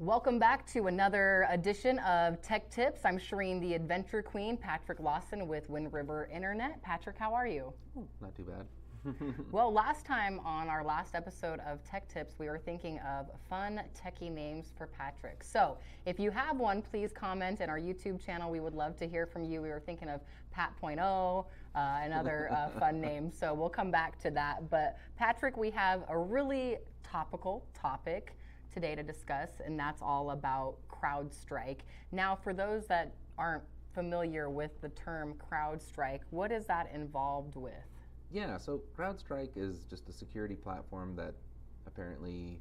Welcome back to another edition of Tech Tips. I'm Shireen, the Adventure Queen, Patrick Lawson with Wind River Internet. Patrick, how are you? Not too bad. Well, last time on our last episode of Tech Tips, we were thinking of fun techie names for Patrick. So if you have one, please comment in our YouTube channel. We would love to hear from you. We were thinking of Pat.0 and other fun names. So we'll come back to that. But Patrick, we have a really topical topic today to discuss, and that's all about CrowdStrike. Now, for those that aren't familiar with the term CrowdStrike, what is that involved with? Yeah, so CrowdStrike is just a security platform that apparently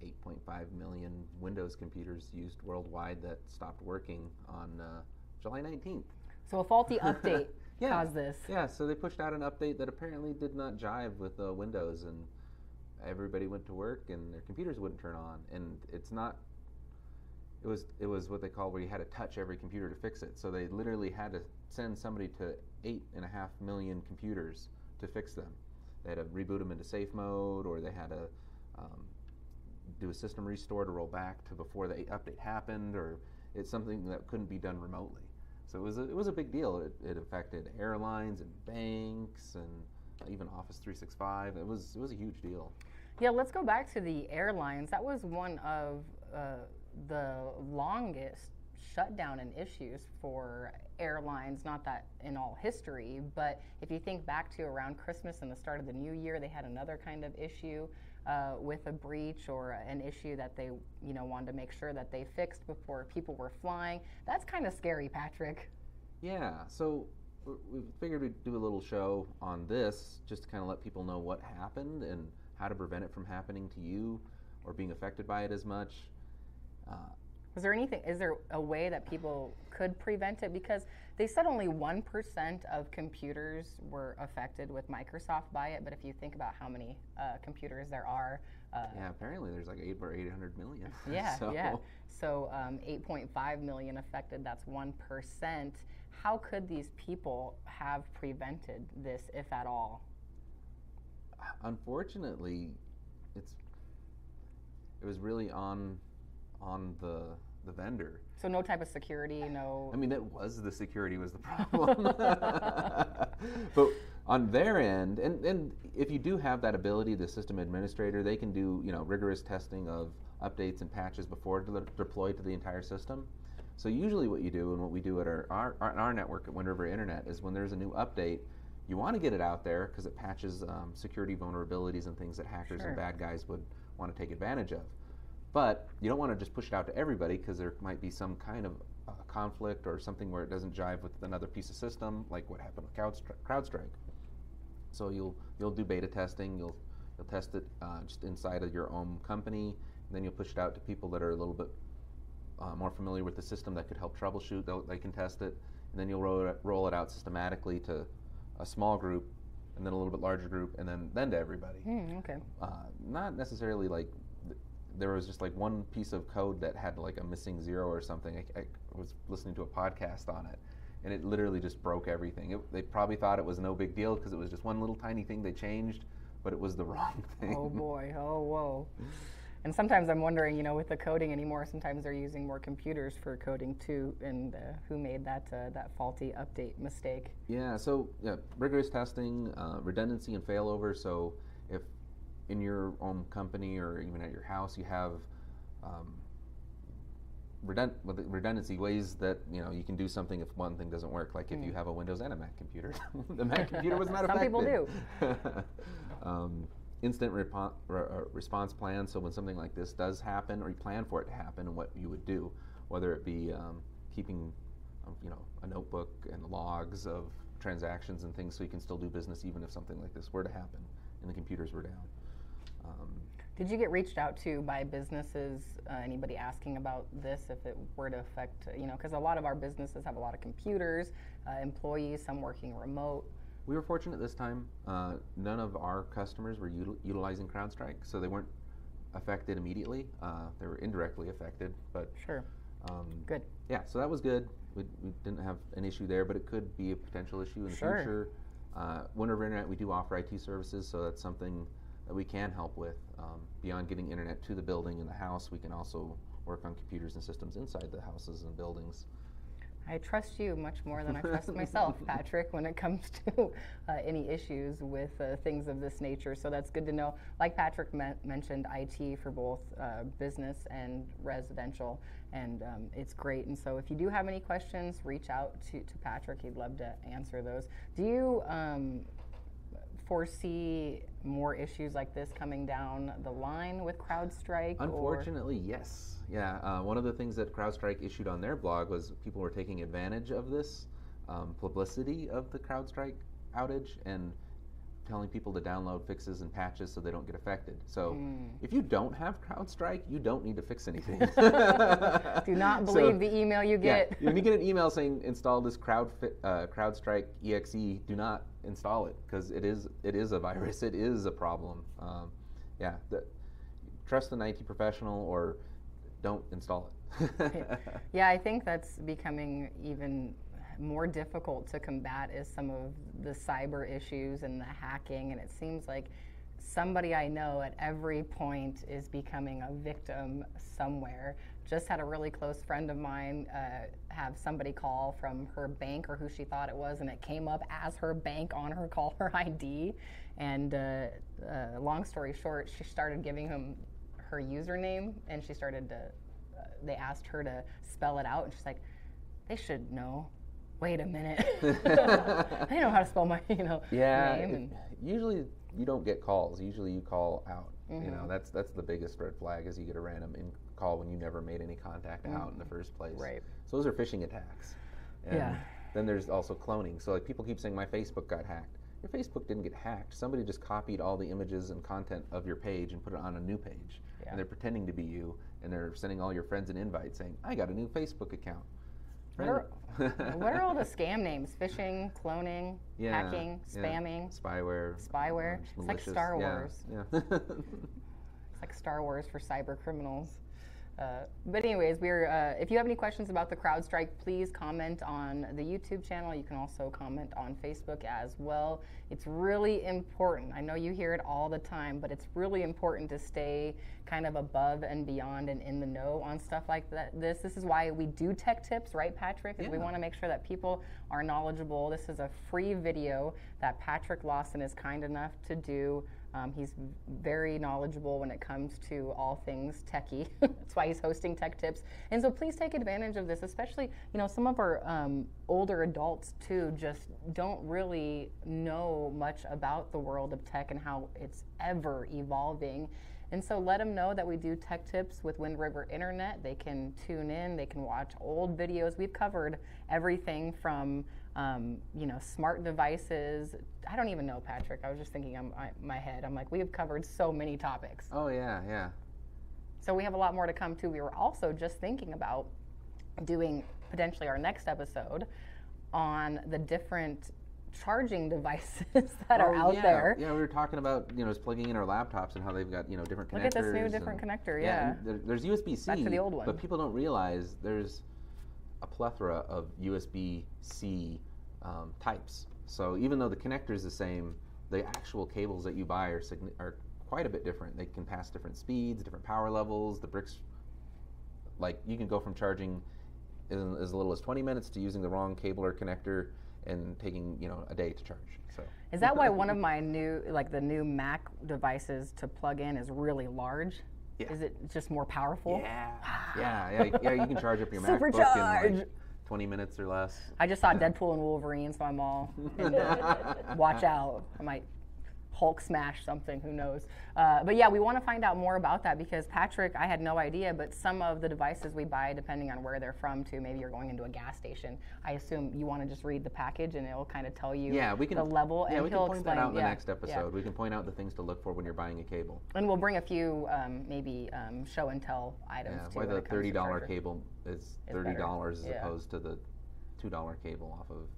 8.5 million Windows computers used worldwide that stopped working on July 19th. So a faulty update caused this. Yeah, so they pushed out an update that apparently did not jive with Windows, and everybody went to work and their computers wouldn't turn on. And it's not, it was what they call where you had to touch every computer to fix it. So they literally had to send somebody to 8.5 million computers to fix them. They had to reboot them into safe mode, or they had to do a system restore to roll back to before the update happened, or it's something that couldn't be done remotely. So it was a big deal. It affected airlines and banks and even Office 365. It was a huge deal. Yeah, let's go back to the airlines. That was one of the longest shutdown and issues for airlines, not that in all history, but if you think back to around Christmas and the start of the new year, they had another kind of issue with a breach or an issue that they wanted to make sure that they fixed before people were flying. That's kind of scary, Patrick. Yeah, so we figured we'd do a little show on this just to kind of let people know what happened and how to prevent it from happening to you or being affected by it as much. Is there a way that people could prevent it? Because they said only 1% of computers were affected with Microsoft by it, but if you think about how many computers there are. Yeah, apparently there's like 800 million. Yeah, yeah. So 8.5 million affected, that's 1%. How could these people have prevented this, if at all? Unfortunately, it was really on the vendor. So no type of security, no. I mean, it was the security was the problem. But on their end, and if you do have that ability, the system administrator, they can do rigorous testing of updates and patches before they're deployed to the entire system. So usually what you do and what we do at our network at Wind River Internet is when there's a new update, you want to get it out there because it patches security vulnerabilities and things that hackers and bad guys would want to take advantage of. But you don't want to just push it out to everybody because there might be some kind of conflict or something where it doesn't jive with another piece of system, like what happened with CrowdStrike. So you'll do beta testing. You'll test it just inside of your own company, and then you'll push it out to people that are a little bit more familiar with the system that could help troubleshoot. They can test it, and then you'll roll it out systematically to a small group, and then a little bit larger group, and then to everybody. Okay. Not necessarily like there was just like one piece of code that had like a missing zero or something. I was listening to a podcast on it, and it literally just broke everything. They probably thought it was no big deal because it was just one little tiny thing they changed, but it was the wrong thing. Oh boy, oh whoa. And sometimes I'm wondering, with the coding anymore, sometimes they're using more computers for coding too, and who made that faulty update mistake? Yeah, so rigorous testing, redundancy and failover. So if in your own company or even at your house you have redundancy ways that you can do something if one thing doesn't work, like if you have a Windows and a Mac computer. The Mac computer was not affected. Some people do. Instant response plan, so when something like this does happen, or you plan for it to happen, and what you would do, whether it be keeping a notebook and logs of transactions and things so you can still do business even if something like this were to happen and the computers were down. Did you get reached out to by businesses, anybody asking about this, if it were to affect, because a lot of our businesses have a lot of computers, employees, some working remote. We were fortunate this time. None of our customers were utilizing CrowdStrike, so they weren't affected immediately. They were indirectly affected, but sure. Good. Yeah, so that was good. We didn't have an issue there, but it could be a potential issue in the future. Wind River Internet, we do offer IT services, so that's something that we can help with. Beyond getting internet to the building and the house, we can also work on computers and systems inside the houses and buildings. I trust you much more than I trust myself, Patrick, when it comes to any issues with things of this nature. So that's good to know. Like Patrick mentioned, IT for both business and residential, and it's great. And so if you do have any questions, reach out to Patrick. He'd love to answer those. Do you foresee more issues like this coming down the line with CrowdStrike? Unfortunately, yes. Yeah, one of the things that CrowdStrike issued on their blog was people were taking advantage of this publicity of the CrowdStrike outage and telling people to download fixes and patches so they don't get affected. So if you don't have CrowdStrike, you don't need to fix anything. Do not believe the email you get. Yeah, when you get an email saying install this CrowdStrike exe, do not install it, because it is a virus. It is a problem. Trust an IT professional or don't install it. Yeah, I think that's becoming even more difficult to combat is some of the cyber issues and the hacking, and it seems like somebody I know at every point is becoming a victim somewhere. Just had a really close friend of mine have somebody call from her bank or who she thought it was, and it came up as her bank on her caller ID. And long story short, she started giving him her username, and she started to, they asked her to spell it out, and she's like, they should know. Wait a minute. I know how to spell my name. Usually you don't get calls. Usually you call out. That's the biggest red flag, is you get a random call when you never made any contact out in the first place. Right. So those are phishing attacks. And then there's also cloning. So like people keep saying my Facebook got hacked. Your Facebook didn't get hacked. Somebody just copied all the images and content of your page and put it on a new page. Yeah. And they're pretending to be you, and they're sending all your friends an invite saying, I got a new Facebook account. What are all the scam names? Phishing, cloning, hacking, spamming, spyware. It's like Star Wars. Yeah. It's like Star Wars for cyber criminals. But anyways, if you have any questions about the CrowdStrike, please comment on the YouTube channel. You can also comment on Facebook as well. It's really important. I know you hear it all the time, but it's really important to stay kind of above and beyond and in the know on stuff like that. This is why we do tech tips, right, Patrick? Is we want to make sure that people are knowledgeable. This is a free video that Patrick Lawson is kind enough to do. He's very knowledgeable when it comes to all things techie. That's why he's hosting Tech Tips. And so please take advantage of this, especially, some of our older adults too just don't really know much about the world of tech and how it's ever evolving. And so let them know that we do Tech Tips with Wind River Internet. They can tune in, they can watch old videos. We've covered everything from smart devices. I don't even know, Patrick. I was just thinking in my head. I'm like, we have covered so many topics. Oh, yeah. So we have a lot more to come, too. We were also just thinking about doing potentially our next episode on the different charging devices that are out there. Yeah, we were talking about, just plugging in our laptops and how they've got, different connectors. Look at this new different connector, yeah. There's USB-C. Back to the old one. But people don't realize there's a plethora of USB-C types. So even though the connector is the same, the actual cables that you buy are quite a bit different. They can pass different speeds, different power levels. The bricks, like you can go from charging in as little as 20 minutes to using the wrong cable or connector and taking a day to charge. So is that why one of my the new Mac devices to plug in is really large? Yeah. Is it just more powerful? Yeah. You can charge up your MacBook in like 20 minutes or less. I just saw Deadpool and Wolverine, so I'm all watch out. I might Hulk smash something, who knows. But yeah, we want to find out more about that because Patrick, I had no idea, but some of the devices we buy, depending on where they're from too, maybe you're going into a gas station, I assume you want to just read the package and it'll kind of tell you the level. Yeah, we can point that out in the next episode. Yeah. We can point out the things to look for when you're buying a cable. And we'll bring a few maybe show and tell items too. Why the $30 cable is $30 as opposed to the $2 cable off of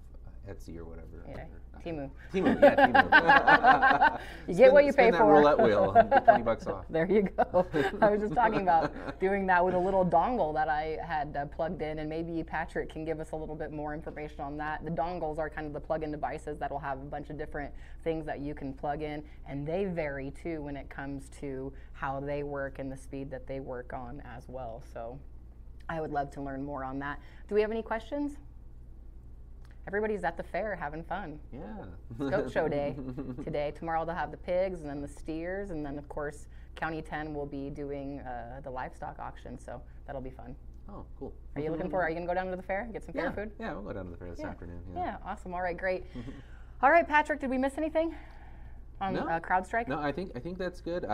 Etsy or whatever. Yeah, or, Temu. Temu, yeah, Temu. You get what you pay spin that for. roulette wheel and get $20 off. There you go. I was just talking about doing that with a little dongle that I had plugged in, and maybe Patrick can give us a little bit more information on that. The dongles are kind of the plug-in devices that will have a bunch of different things that you can plug in, and they vary too when it comes to how they work and the speed that they work on as well. So I would love to learn more on that. Do we have any questions? Everybody's at the fair having fun. Yeah. Goat show day today. Tomorrow they'll have the pigs and then the steers, and then of course County 10 will be doing the livestock auction, so that'll be fun. Oh, cool. Are you looking for? Are you gonna go down to the fair and get some fair food? Yeah, we'll go down to the fair this afternoon. Yeah, awesome. All right, great. All right, Patrick, did we miss anything on No. CrowdStrike? No, I think that's good.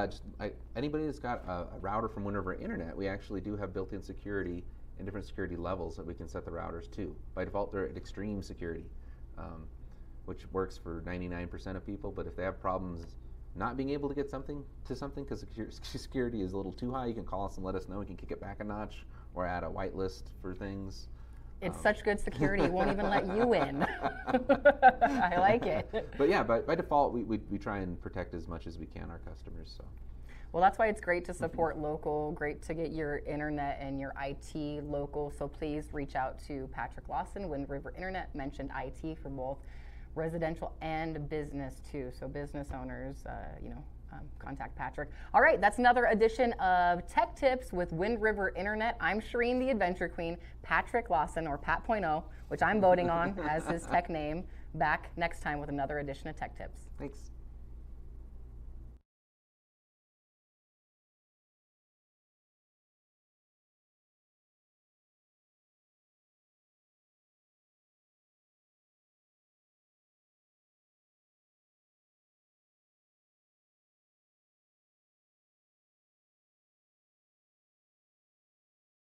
Anybody that's got a router from Wind River Internet, we actually do have built-in security and different security levels that we can set the routers to. By default, they're at extreme security, which works for 99% of people. But if they have problems not being able to get something because security is a little too high, you can call us and let us know. We can kick it back a notch or add a whitelist for things. It's such good security, it won't even let you in. I like it. But yeah, by default, we try and protect as much as we can our customers. So. Well, that's why it's great to support local, great to get your internet and your IT local. So please reach out to Patrick Lawson, Wind River Internet, mentioned IT for both residential and business too. So business owners, contact Patrick. All right, that's another edition of Tech Tips with Wind River Internet. I'm Shireen, the Adventure Queen. Patrick Lawson, or Pat.0, which I'm voting on as his tech name. Back next time with another edition of Tech Tips. Thanks.